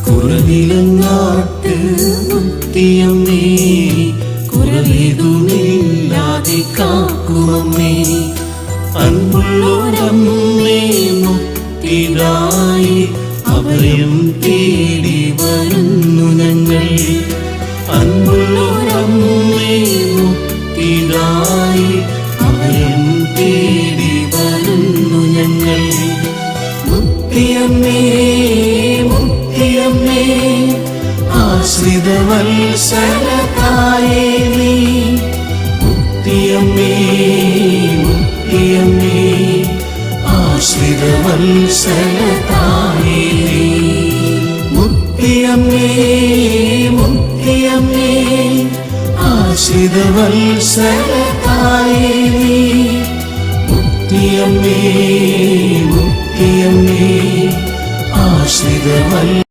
കുറവിലങ്ങാട്ട് മുത്തിയമ്മേ, കുറവേതുമില്ലാതെ കാക്കുമമ്മേ. അൻപുള്ളോരമ്മേ മുക്തിദായി, അഭയം തേടി വരുന്നു ഞങ്ങൾ. അൻപുള്ളോരമ്മേ മുക്തിദായി, അഭയം തേടി വരുന്നു ഞങ്ങൾ. മുക്തിയമ്മേ മുക്തിയമ്മേ, ആശ്രിതവത്സലതായേ നീ. മുക്തിയമ്മേ മുക്തിയമ്മേ, ആശ്രിതവത്സലതായേ നീ. മുക്തിയമ്മേ മുക്തിയമ്മേ, ആശ്രിതവത്സലതായേ നീ. മുക്തിയമ്മേ മുക്തിയമ്മേ, ആശ്രിതവത്സലതായേ